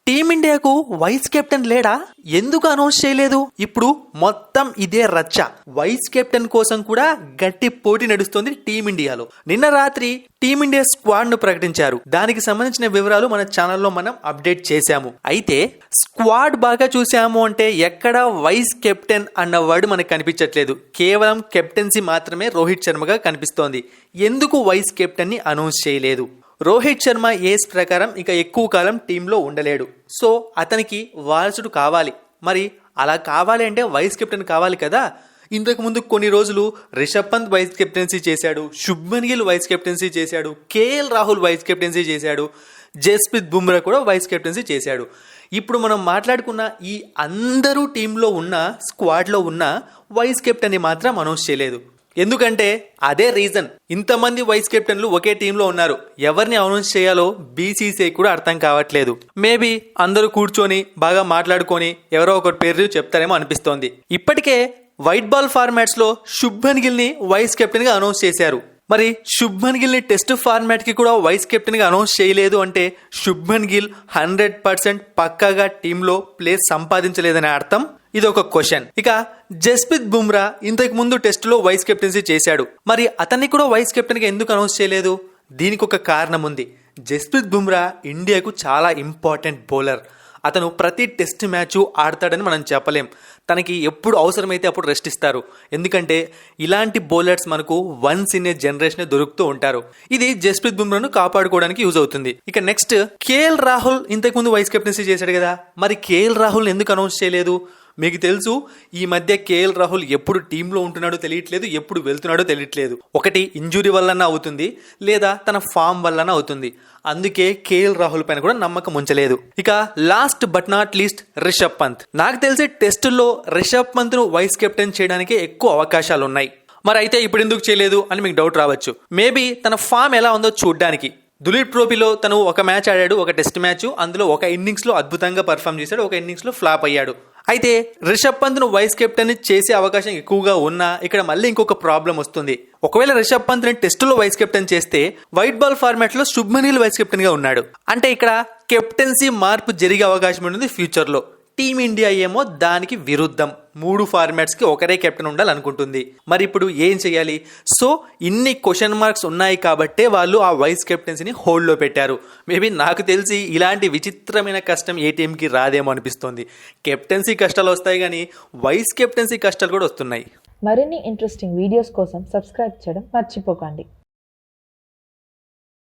టీమిండియాకు vice captain లేడా? ఎందుకు అనౌన్స్ చేయలేదు? ఇప్పుడు మొత్తం ఇదే రచ్చ. వైస్ కెప్టెన్ కోసం కూడా గట్టి పోటీ నడుస్తుంది టీమిండియాలో. నిన్న రాత్రి టీమిండియా స్క్వాడ్ ను ప్రకటించారు. దానికి సంబంధించిన వివరాలు మన ఛానల్లో మనం అప్డేట్ చేశాము. అయితే స్క్వాడ్ బాగా చూసాము అంటే ఎక్కడ వైస్ కెప్టెన్ అన్న వర్డ్ మనకు కనిపించట్లేదు. కేవలం కెప్టెన్సీ మాత్రమే రోహిత్ శర్మగా కనిపిస్తోంది. ఎందుకు వైస్ కెప్టెన్ ని అనౌన్స్ చేయలేదు? రోహిత్ శర్మ ఏజ్ ప్రకారం ఇక ఎక్కువ కాలం టీంలో ఉండలేడు. సో అతనికి వారసుడు కావాలి. మరి అలా కావాలి అంటే వైస్ కెప్టెన్ కావాలి కదా. ఇంతకు ముందు కొన్ని రోజులు రిషబ్ పంత్ వైస్ కెప్టెన్సీ చేశాడు, శుభ్మన్ గిల్ వైస్ కెప్టెన్సీ చేశాడు, కేఎల్ రాహుల్ వైస్ కెప్టెన్సీ చేశాడు, జస్ప్రీత్ బుమ్రా కూడా వైస్ కెప్టెన్సీ చేశాడు. ఇప్పుడు మనం మాట్లాడుకున్న ఈ అందరూ టీంలో ఉన్న స్క్వాడ్లో ఉన్న వైస్ కెప్టెన్ ని మాత్రం అనౌన్స్ చేయలేదు. ఎందుకంటే అదే రీజన్, ఇంతమంది వైస్ కెప్టెన్లు ఒకే టీంలో ఉన్నారు. ఎవరిని అనౌన్స్ చేయాలో బీసీసీఐ కూడా అర్థం కావట్లేదు. మేబీ అందరూ కూర్చొని బాగా మాట్లాడుకొని ఎవరో ఒకటి పేరు చెప్తారేమో అనిపిస్తోంది. ఇప్పటికే వైట్ బాల్ ఫార్మాట్స్ లో శుభ్మన్ గిల్ ని వైస్ కెప్టెన్ గా అనౌన్స్ చేశారు. మరి శుభ్మన్ గిల్ ని టెస్ట్ ఫార్మాట్ కి కూడా వైస్ కెప్టెన్ గా అనౌన్స్ చేయలేదు అంటే శుభ్మన్ గిల్ 100% పక్కాగా టీంలో ప్లేస్ సంపాదించలేదనే అర్థం. ఇది ఒక క్వశ్చన్. ఇక జస్ప్రీత్ బుమ్రా ఇంతకు ముందు టెస్ట్ లో వైస్ కెప్టెన్సీ చేశాడు. మరి అతన్ని కూడా వైస్ కెప్టెన్ గా ఎందుకు అనౌన్స్ చేయలేదు? దీనికి ఒక కారణం ఉంది. జస్ప్రీత్ బుమ్రా ఇండియాకు చాలా ఇంపార్టెంట్ బౌలర్. అతను ప్రతి టెస్ట్ మ్యాచ్ ఆడతాడని మనం చెప్పలేం. తనకి ఎప్పుడు అవసరమైతే అప్పుడు రెస్ట్ ఇస్తారు. ఎందుకంటే ఇలాంటి బౌలర్స్ మనకు వన్స్ ఇన్ ఏ జనరేషన్ దొరుకుతూ ఉంటారు. ఇది జస్ప్రీత్ బుమ్రాను కాపాడుకోవడానికి యూజ్ అవుతుంది. ఇక నెక్స్ట్ కేఎల్ రాహుల్ ఇంతకు ముందు వైస్ కెప్టెన్సీ చేశాడు కదా. మరి కేఎల్ రాహుల్ ఎందుకు అనౌన్స్ చేయలేదు? మీకు తెలుసు, ఈ మధ్య కేఎల్ రాహుల్ ఎప్పుడు టీంలో ఉంటున్నాడో తెలియట్లేదు, ఎప్పుడు వెళ్తున్నాడో తెలియట్లేదు. ఒకటి ఇంజురీ వల్లన అవుతుంది, లేదా తన ఫామ్ వల్లన అవుతుంది. అందుకే కేఎల్ రాహుల్ పైన కూడా నమ్మకం ఉంచలేదు. ఇక last but not least Rishabh Pant. నాకు తెలిసి టెస్టుల్లో రిషబ్ పంత్ ను వైస్ కెప్టెన్ చేయడానికి ఎక్కువ అవకాశాలు ఉన్నాయి. మరి అయితే ఇప్పుడు ఎందుకు చేయలేదు అని మీకు డౌట్ రావచ్చు. మేబీ తన ఫామ్ ఎలా ఉందో చూడ్డానికి. దులీప్ ట్రోఫీలో తను ఒక మ్యాచ్ ఆడాడు, ఒక టెస్ట్ మ్యాచ్. అందులో ఒక ఇన్నింగ్స్ లో అద్భుతంగా పర్ఫామ్ చేశాడు, ఒక ఇన్నింగ్స్ లో ఫ్లాప్ అయ్యాడు. అయితే రిషబ్ పంత్ ను వైస్ కెప్టెన్ చేసే అవకాశం ఎక్కువగా ఉన్నా ఇక్కడ మళ్ళీ ఇంకొక ప్రాబ్లం వస్తుంది. ఒకవేళ రిషబ్ పంత్ ని టెస్టులో వైస్ కెప్టెన్ చేస్తే వైట్ బాల్ ఫార్మాట్ లో శుభ్మన్ గిల్ వైస్ కెప్టెన్ గా ఉన్నాడు. అంటే ఇక్కడ కెప్టెన్సీ మార్పు జరిగే అవకాశం ఉంటుంది ఫ్యూచర్ లో. టీమిండియా ఏమో దానికి విరుద్ధం. 3 ఫార్మాట్స్ కి ఒకరే కెప్టెన్ ఉండాలనుకుంటుంది. మరి ఇప్పుడు ఏం చేయాలి? సో ఇన్ని క్వశ్చన్ మార్క్స్ ఉన్నాయి కాబట్టే వాళ్ళు ఆ వైస్ కెప్టెన్సీని హోల్డ్ లో పెట్టారు. మేబీ నాకు తెలిసి ఇలాంటి విచిత్రమైన కష్టం ఏ టీంకి రాదేమో అనిపిస్తుంది. కెప్టెన్సీ కష్టాలు వస్తాయి కానీ వైస్ కెప్టెన్సీ కష్టాలు కూడా వస్తున్నాయి. మరిన్ని ఇంట్రెస్టింగ్ వీడియోస్ కోసం సబ్స్క్రైబ్ చేయడం మర్చిపోకండి.